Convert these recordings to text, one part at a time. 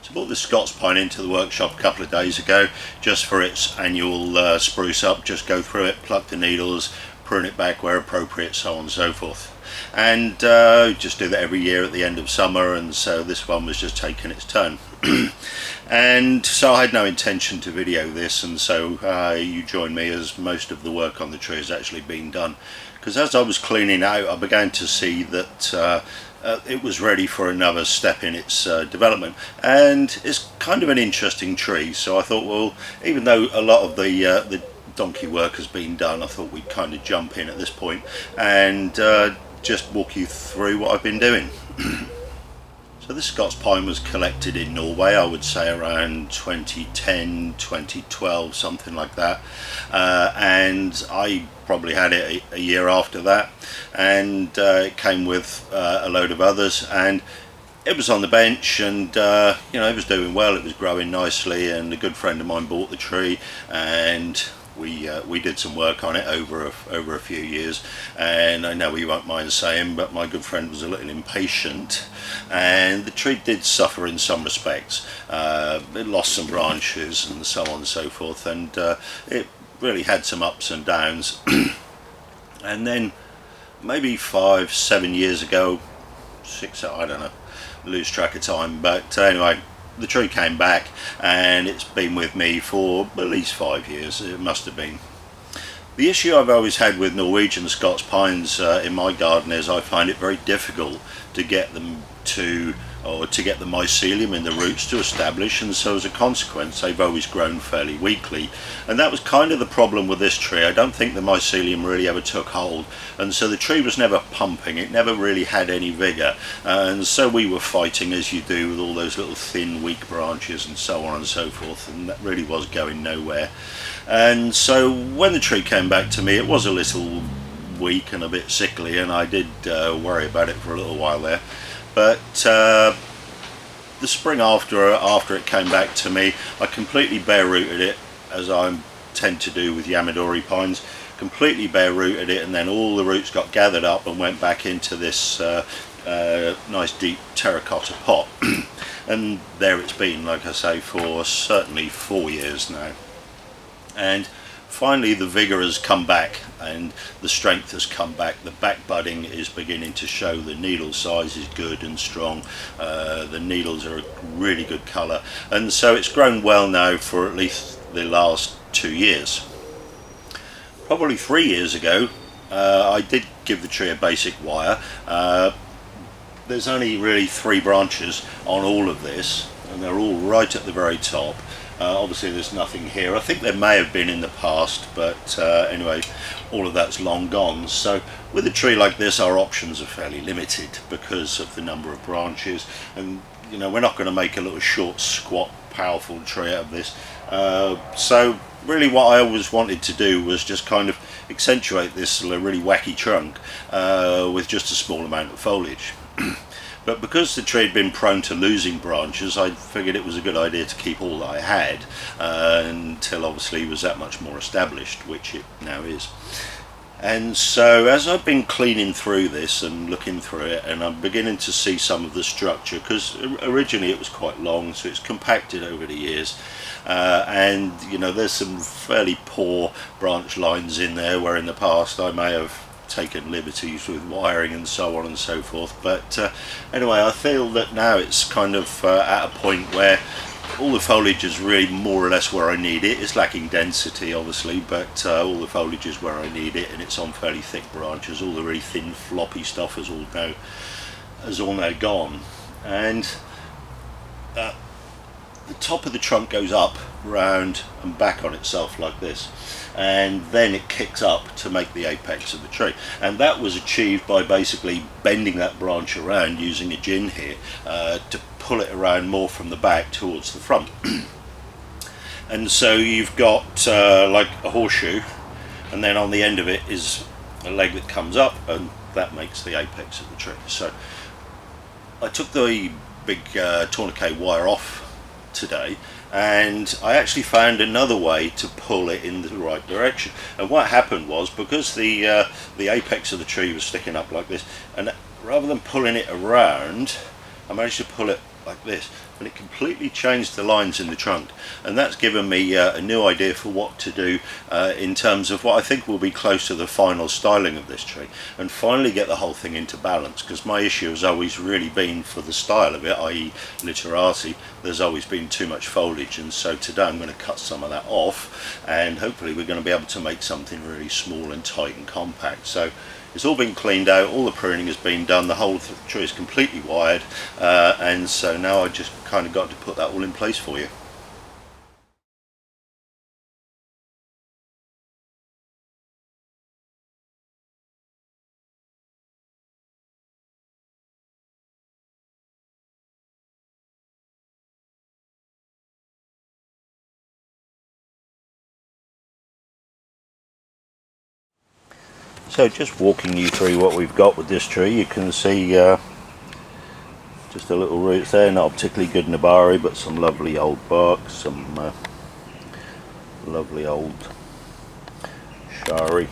So I brought the Scots pine into the workshop a couple of days ago just for its annual spruce up. Just go through it, pluck the needles, prune it back where appropriate, so on and so forth. And just do that every year at the end of summer, and so this one was just taking its turn. And so I had no intention to video this, and so you join me as most of the work on the tree has actually been done, because as I was cleaning out I began to see that it was ready for another step in its development, and it's kind of an interesting tree. So I thought, well, even though a lot of the donkey work has been done, I thought we'd kind of jump in at this point and just walk you through what I've been doing. So this Scots pine was collected in Norway, I would say around 2010, 2012, something like that, and I probably had it a year after that, and it came with a load of others, and it was on the bench, and you know, it was doing well, it was growing nicely, and a good friend of mine bought the tree, and we did some work on it over a few years. And I know you won't mind saying, but my good friend was a little impatient, and the tree did suffer in some respects. It lost some branches and so on and so forth, and it really had some ups and downs. And then maybe 5-7 years ago, 6, I don't know, lose track of time, but anyway, the tree came back, and it's been with me for at least 5 years, it must have been. The issue I've always had with Norwegian Scots pines in my garden is I find it very difficult to get them to get the mycelium in the roots to establish, and so as a consequence they've always grown fairly weakly, and that was kind of the problem with this tree. I don't think the mycelium really ever took hold, and so the tree was never pumping, it never really had any vigour, and so we were fighting, as you do, with all those little thin weak branches and so on and so forth, and that really was going nowhere. And so when the tree came back to me, it was a little weak and a bit sickly, and I did worry about it for a little while there. But the spring after it came back to me, I completely bare rooted it, as I tend to do with Yamadori pines. Completely bare rooted it, and then all the roots got gathered up and went back into this nice deep terracotta pot. And there it's been, like I say, for certainly 4 years now. And finally the vigour has come back, and the strength has come back. The back budding is beginning to show. The needle size is good and strong. The needles are a really good colour, and so it's grown well now for at least the last 2 years. Probably 3 years ago I did give the tree a basic wire. There's only really 3 branches on all of this, and they're all right at the very top. Obviously there's nothing here. I think there may have been in the past, but anyway, all of that's long gone. So with a tree like this, our options are fairly limited because of the number of branches, and you know, we're not going to make a little short, squat, powerful tree out of this. So really what I always wanted to do was just kind of accentuate this really wacky trunk with just a small amount of foliage. But because the tree had been prone to losing branches, I figured it was a good idea to keep all that I had until obviously it was that much more established, which it now is. And so as I've been cleaning through this and looking through it, and I'm beginning to see some of the structure, because originally it was quite long, so it's compacted over the years, and you know, there's some fairly poor branch lines in there where in the past I may have taken liberties with wiring and so on and so forth. But anyway, I feel that now it's kind of at a point where all the foliage is really more or less where I need it. It's lacking density obviously, but all the foliage is where I need it, and it's on fairly thick branches. All the really thin floppy stuff is all now gone, and the top of the trunk goes up, round and back on itself like this, and then it kicks up to make the apex of the tree, and that was achieved by basically bending that branch around using a gin here to pull it around more from the back towards the front. And so you've got like a horseshoe, and then on the end of it is a leg that comes up, and that makes the apex of the tree. So I took the big tourniquet wire off today, and I actually found another way to pull it in the right direction. And what happened was, because the apex of the tree was sticking up like this, and rather than pulling it around, I managed to pull it like this, and it completely changed the lines in the trunk, and that's given me a new idea for what to do in terms of what I think will be close to the final styling of this tree, and finally get the whole thing into balance, because my issue has always really been for the style of it, i.e. Literati, there's always been too much foliage, and so today I'm going to cut some of that off, and hopefully we're going to be able to make something really small and tight and compact. So it's all been cleaned out, all the pruning has been done, the whole tree is completely wired, and so now I just kind of got to put that all in place for you. So just walking you through what we've got with this tree, you can see just a little roots there, not particularly good Nabari, but some lovely old bark, some lovely old shari.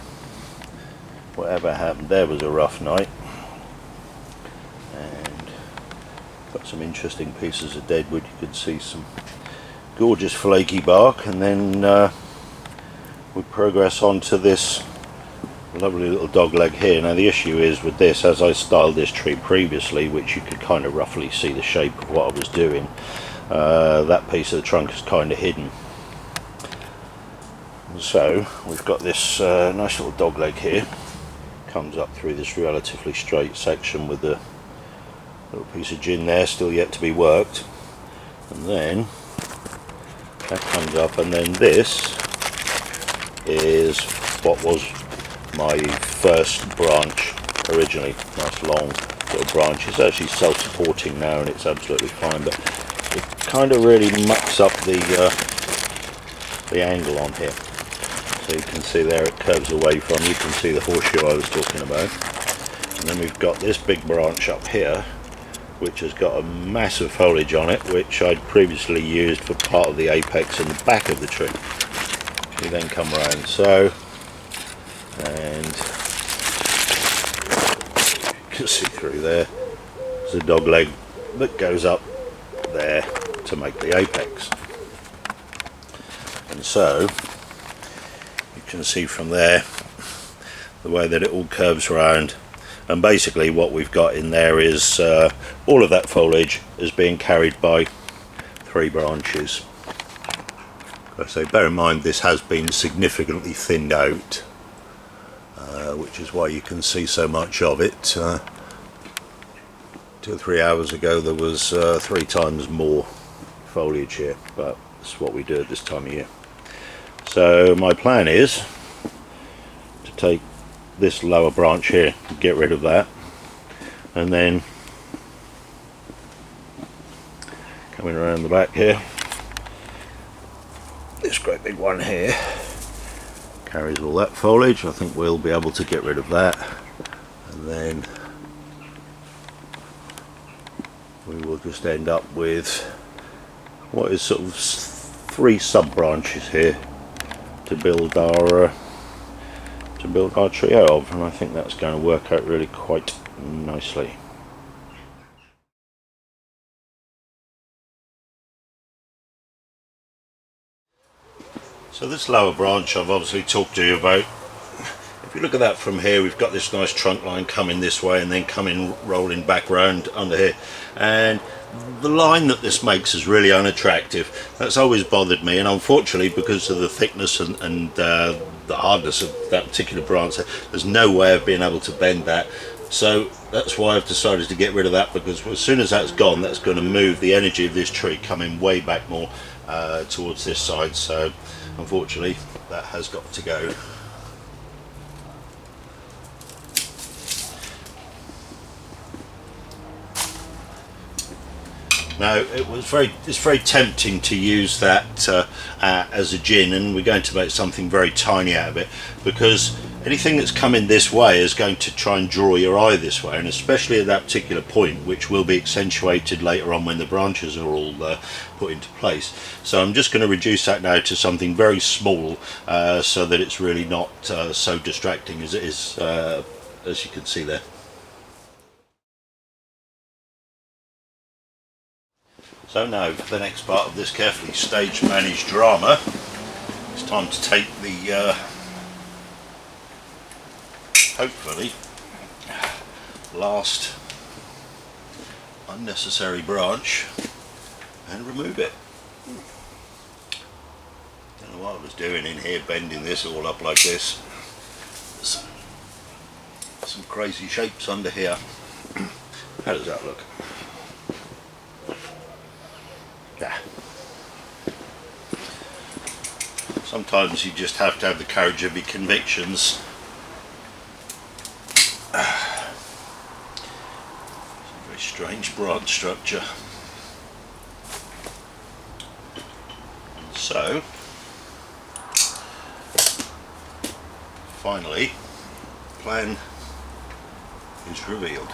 Whatever happened there was a rough night, and got some interesting pieces of deadwood. You could see some gorgeous flaky bark, and then we progress on to this lovely little dog leg here. Now the issue is with this, as I styled this tree previously, which you could kind of roughly see the shape of what I was doing, that piece of the trunk is kind of hidden. So we've got this nice little dog leg here, comes up through this relatively straight section with the little piece of gin there still yet to be worked, and then that comes up, and then this is what was my first branch originally. Nice long little branch. It's actually self-supporting now and it's absolutely fine, but it kind of really mucks up the angle on here. So you can see there it curves away from, you can see the horseshoe I was talking about. And then we've got this big branch up here which has got a massive foliage on it, which I'd previously used for part of the apex in the back of the tree. We then come around so, and you can see through there, there's a dog leg that goes up there to make the apex. And so you can see from there the way that it all curves around, and basically what we've got in there is all of that foliage is being carried by 3 branches. So bear in mind this has been significantly thinned out, which is why you can see so much of it. 2 or 3 hours ago there was 3 times more foliage here, but that's what we do at this time of year. So my plan is to take this lower branch here, get rid of that, and then coming around the back here, this great big one here carries all that foliage. I think we'll be able to get rid of that, and then we will just end up with what is sort of 3 sub branches here to build our trio of, and I think that's going to work out really quite nicely. So this lower branch I've obviously talked to you about. If you look at that from here, we've got this nice trunk line coming this way and then coming rolling back round under here, and the line that this makes is really unattractive. That's always bothered me, and unfortunately because of the thickness and the hardness of that particular branch, there's no way of being able to bend that. So that's why I've decided to get rid of that, because as soon as that's gone, that's going to move the energy of this tree coming way back more towards this side. So unfortunately that has got to go. Now it's very tempting to use that as a gin, and we're going to make something very tiny out of it, because anything that's coming this way is going to try and draw your eye this way, and especially at that particular point, which will be accentuated later on when the branches are all put into place. So I'm just going to reduce that now to something very small, so that it's really not so distracting as it is, as you can see there. So now, for the next part of this carefully staged managed drama, it's time to take the hopefully last unnecessary branch and remove it. Don't know what I was doing in here, bending this all up like this. Some crazy shapes under here. How does that look? Yeah. Sometimes you just have to have the courage of your convictions. Very strange branch structure. And so, finally, plan is revealed.